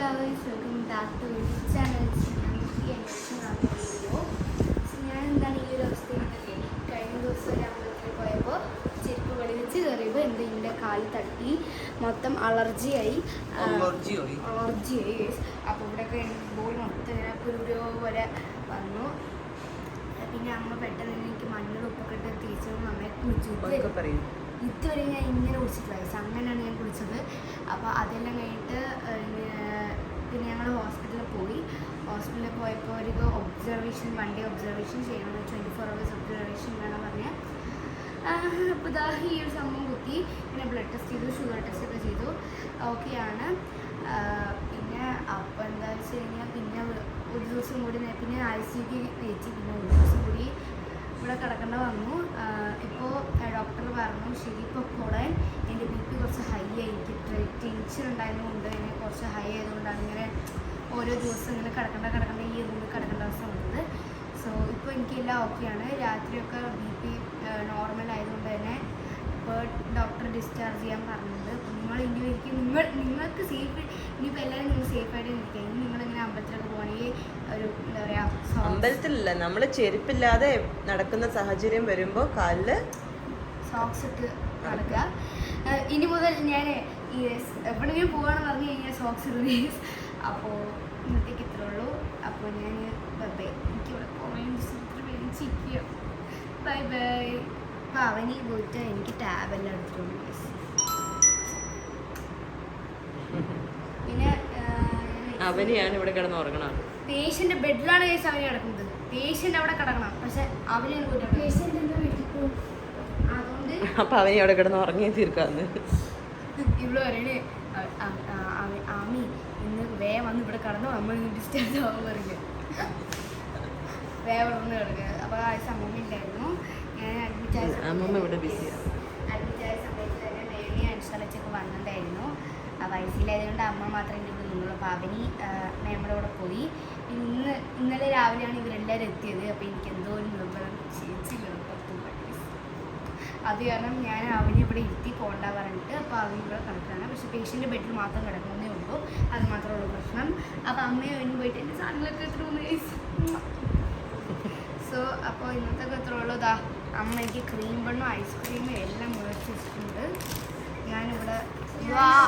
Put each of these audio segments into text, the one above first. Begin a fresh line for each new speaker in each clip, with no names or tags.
ഞാൻ എന്താണ് ഈ ഒരു അവസ്ഥയിലൊക്കെ കഴിഞ്ഞ ദിവസം ഒരു അമ്പലത്തിൽ പോയപ്പോൾ ചെരുപ്പ് വെളിവെച്ച് കയറിയപ്പോൾ എന്ത് എൻ്റെ കാല് തട്ടി മൊത്തം അലർജിയായി. അപ്പോൾ ഇവിടെയൊക്കെ ബോൾ മൊത്തം ഇങ്ങനെ കുരുരോ പോലെ വന്നു. പിന്നെ അമ്മ പെട്ടെന്ന് എനിക്ക് മഞ്ഞൾ ഉപ്പൊക്കെ ഇട്ട് തേച്ചു നന്നായി കുളിച്ചു. ഇതുവരെ ഞാൻ ഇങ്ങനെ കുളിച്ചിട്ടില്ല, അങ്ങനെയാണ് ഞാൻ കുളിച്ചത്. അപ്പോൾ അതെല്ലാം കഴിഞ്ഞിട്ട് പിന്നെ ഞങ്ങൾ ഹോസ്പിറ്റലിൽ പോയി. ഹോസ്പിറ്റലിൽ പോയപ്പോൾ ഒരു ഒബ്സർവേഷൻ, 1 day ഒബ്സർവേഷൻ ചെയ്യണം, 24 hours ഒബ്സർവേഷൻ വേണം പറഞ്ഞാൽ. അപ്പോൾ ഇതാ ഈ ഒരു സംഭവം കുത്തി. പിന്നെ ബ്ലഡ് ടെസ്റ്റ് ചെയ്തു, ഷുഗർ ടെസ്റ്റ് ഒക്കെ ചെയ്തു, ഓക്കെയാണ്. പിന്നെ അപ്പോൾ എന്താ വെച്ച് കഴിഞ്ഞാൽ പിന്നെ ഒരു ദിവസം കൂടി പിന്നെ ICUക്ക് കയറ്റി. പിന്നെ ഒരു ദിവസം കൂടി ഇവിടെ കിടക്കേണ്ട വന്നു. ഇപ്പോൾ ഡോക്ടർ പറഞ്ഞു ശരി പൊക്കോളാൻ. എൻ്റെ BP കുറച്ച് ഹൈ ആയി, എനിക്ക് ടെൻഷൻ ഉണ്ടായതുകൊണ്ട് ഇങ്ങനെ കുറച്ച് ഹൈ ആയതുകൊണ്ടാണ് ഇങ്ങനെ ഓരോ ദിവസം ഇങ്ങനെ കിടക്കേണ്ട ഈ റൂമിൽ കിടക്കേണ്ട അവസ്ഥ വന്നത്. സോ ഇപ്പോൾ എനിക്കെല്ലാം ഓക്കെയാണ്. രാത്രിയൊക്കെ BP നോർമൽ ആയതുകൊണ്ട് തന്നെ ഇപ്പോൾ ഡോക്ടർ ഡിസ്ചാർജ് ചെയ്യാൻ പറഞ്ഞത്. നിങ്ങൾ ഇനി ഒരിക്കലും നിങ്ങൾക്ക് സേഫ്, ഇനിയിപ്പോൾ എല്ലാവരും നിങ്ങൾ സേഫായിട്ട് ഇരിക്കുക. ഇനി നിങ്ങളിങ്ങനെ അമ്പലത്തിലൊക്കെ പോകണമെങ്കിൽ ഒരു എന്താ പറയുക,
അമ്പലത്തിലല്ല, നമ്മൾ ചെരുപ്പില്ലാതെ നടക്കുന്ന സാഹചര്യം വരുമ്പോൾ കാലിൽ
സോക്സ് ഇട്ട് നടക്കുക. ഇനി മുതൽ ഞാൻ ഈ എവിടെയെങ്കിലും പോകാമെന്ന് പറഞ്ഞു കഴിഞ്ഞാൽ സോക്സ് ഇടുക. അപ്പോൾ ഇന്നത്തേക്ക് ഇത്രേ ഉള്ളൂ. അപ്പോൾ ഞാൻ എനിക്കിവിടെ പോകാൻ ചിരിക്കുക. Bye bye. അപ്പോൾ അവന് പോയിട്ട് എനിക്ക് ടാബെല്ലാം എടുത്തിട്ടുണ്ട്. പിന്നെ
അവനെയാണ് ഇവിടെ കിടന്ന് ഉറങ്ങണം.
പേഷ്യൻ്റെ ബെഡിലാണ് കേസ് അവന് കിടക്കുന്നത്. പേഷ്യൻ്റ് അവിടെ കിടക്കണം, പക്ഷെ അവനാണ് പോയിട്ട് പേഷ്യൻ്റ് എന്താ വീട്ടിൽ പോകും. അതുകൊണ്ട്
അപ്പം അവനെ അവിടെ കിടന്ന് ഉറങ്ങി തീർക്കാന്ന്
ഇവിടെ പറയണേ ആമി ഇന്ന് വേഗം വന്ന് ഇവിടെ കടന്നു, നമ്മൾ ഇന്ന് ഡിസ്റ്റൻസ് ആവാൻ പറയുക, വേഗം വന്ന് കിടക്കുക. അപ്പോൾ ആ സമയം ഉണ്ടായിരുന്നു. ഞാൻ അഡ്മിറ്റ് ആയ സമയത്ത് തന്നെ മേമി അനുസരിച്ചൊക്കെ വന്നിട്ടുണ്ടായിരുന്നു. വയസ്സിലായതുകൊണ്ട് അമ്മ മാത്രമേ എൻ്റെ ഇവിടെ നിന്നുള്ളൂ. അപ്പോൾ അവനി മേമ്മയുടെ കൂടെ പോയി. ഇന്നലെ രാവിലെയാണ് ഇവരെല്ലാവരും എത്തിയത്. അപ്പോൾ എനിക്ക് എന്തോ ഒരു നിർബന്ധം ചേച്ചില്ല അത് കാരണം ഞാൻ അവനെ ഇവിടെ ഇരുത്തി പോകണ്ട പറഞ്ഞിട്ട് അപ്പോൾ അവന് ഇവിടെ കിടക്കുകയാണ്. പക്ഷേ പേഷ്യൻ്റെ ബെഡിൽ മാത്രം കിടക്കുന്നേ ഉള്ളൂ, അത് മാത്രമേ ഉള്ളൂ പ്രശ്നം. അപ്പോൾ അമ്മയും അവനും പോയിട്ട് എൻ്റെ സാധനങ്ങളൊക്കെ എത്ര. സോ അപ്പോൾ ഇന്നത്തെ എത്ര ഉള്ളൂ. ഇതാ അമ്മ എനിക്ക് ക്രീം ബണ്ണും ഐസ്ക്രീമും എല്ലാം മേടിച്ച് വെച്ചിട്ടുണ്ട്. ഞാനിവിടെ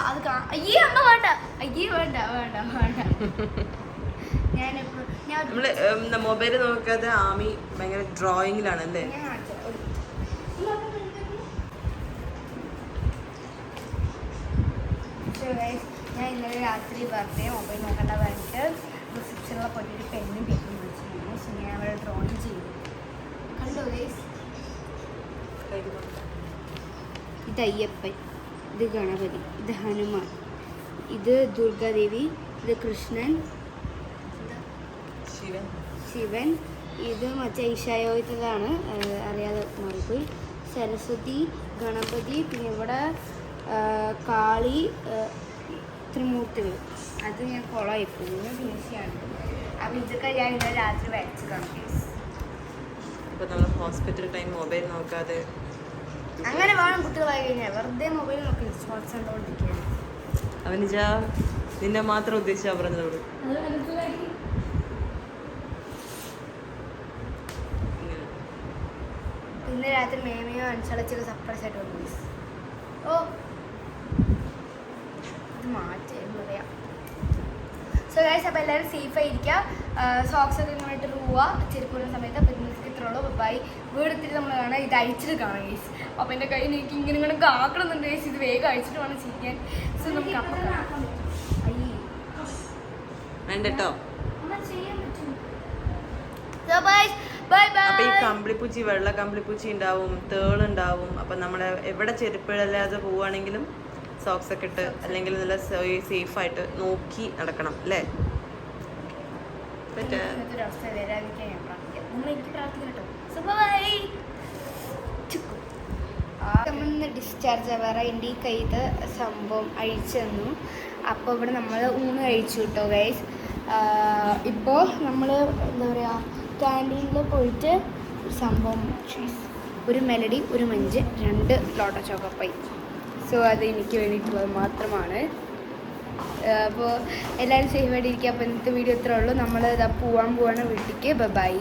അത് അയ്യേ അമ്മ വേണ്ട, അയ്യേ വേണ്ട വേണ്ട വേണ്ട.
നമ്മള് മൊബൈൽ നോക്കാതെ ആമി ഭയങ്കര ഡ്രോയിങ്ങിലാണല്ലേ.
ഞാൻ ഇന്നലെ രാത്രി വെറുതെ മൊബൈൽ നോക്കേണ്ട പറഞ്ഞിട്ട് റിസപ്ഷനിലെ പൊട്ടിയൊരു പെന്നും പേപ്പറും മേടിച്ചിരുന്നു. പക്ഷെ ഞാൻ അവിടെ ഡ്രോയിങ് ചെയ്തു. കണ്ടോ ഗൈസ്? ഇത് അയ്യപ്പൻ, ഇത് ഗണപതി, ഇത് ഹനുമാൻ, ഇത് ദുർഗാദേവി, ഇത് കൃഷ്ണൻ, ശിവൻ, ഇത് മറ്റേ ഈശായോയിത്തതാണ്, അറിയാതെ മാറിപ്പോയി, സരസ്വതി, ഗണപതി, പിന്നെ ഇവിടെ കാളി, ത്രിമൂർത്തികൾ. അത് ഞാൻ കൊളായിപ്പോയി, ദേശീയമാണ്. അപ്പം ഇതൊക്കെ ഞാൻ ഇന്നലെ രാത്രി വരച്ച് കാണിക്കും.
അപ്പോൾ നമ്മൾ ഹോസ്പിറ്റൽ ടൈം മൊബൈൽ നോക്കാതെ
അങ്ങനെ വേണം കുട്ടികളായി കഴിഞ്ഞാൽ. വെറുതെ മൊബൈൽ നോക്കി ഷോർട്സ് കണ്ടുകൊണ്ടിരിക്കുകയാണ്.
അവനിജാ നിന്നെ മാത്രം ഉദ്ദേശിച്ചാ പറഞ്ഞതോട്.
ഇന്ന് രാത്രി മേമയോ അനുസരിച്ചൊക്കെ സർപ്രൈസ് ആയിട്ട് വന്നു. ഓ ഇത് മാറ്റായിരുന്നു പറയാം. സോ ഗൈസ്, അപ്പോൾ എല്ലാവരും സേഫായിരിക്കുക. സോക്സ് ഒക്കെ ഇങ്ങോട്ട് പോവുക ചെരുപ്പ് വരുന്ന സമയത്ത്. അപ്പോൾ ഇന്നത്തെ ഇത്രയുള്ളൂ. ബൈ. വീടെത്തിട്ട് നമ്മൾ കാണാം. ഇത് അയച്ചിട്ട് കാണാം ഗൈസ്. അപ്പോൾ എൻ്റെ കയ്യിൽ എനിക്ക് ഇങ്ങനെ കാക്കണമെന്നുണ്ട് ഗൈസ്. ഇത് വേഗം അയച്ചിട്ട് വേണം ചെയ്യാൻ. സോ നമുക്ക്
അപ്പൊ ഈ കമ്പിളിപ്പൂച്ചി, വെള്ള കമ്പിളിപ്പൂച്ചി ഉണ്ടാവും, തേളുണ്ടാവും. അപ്പൊ നമ്മള് എവിടെ ചെരുപ്പിടല്ലാതെ പോവുകയാണെങ്കിലും സോക്സ് ഒക്കെ ഇട്ട് അല്ലെങ്കിൽ നല്ല സേഫ് ആയിട്ട് നോക്കി നടക്കണം അല്ലേ.
ഡിസ്ചാർജ് ആവാറ് എൻ്റെ ഈ കയ്യിൽ സംഭവം അഴിച്ചു തന്നു. അപ്പോൾ ഇവിടെ നമ്മൾ ഊണ് കഴിച്ചു കേട്ടോ ഗൈസ്. ഇപ്പോൾ നമ്മൾ എന്താ പറയുക, ക്യാൻറ്റീനിൽ പോയിട്ട് സംഭവം ഒരു മെലഡി, ഒരു മഞ്ച്, 2 ലോട്ട ചോക്കപ്പൈ. സോ അത് എനിക്ക് വേണ്ടിയിട്ടുള്ളത് മാത്രമാണ്. അപ്പോൾ എല്ലാവരും സേഫായിട്ടിരിക്കുക. അപ്പോൾ ഇന്നത്തെ വീഡിയോ ഇത്രേ ഉള്ളൂ. നമ്മൾ ഇതാ പോവാണ് വീട്ടിലേക്ക്. ബൈ.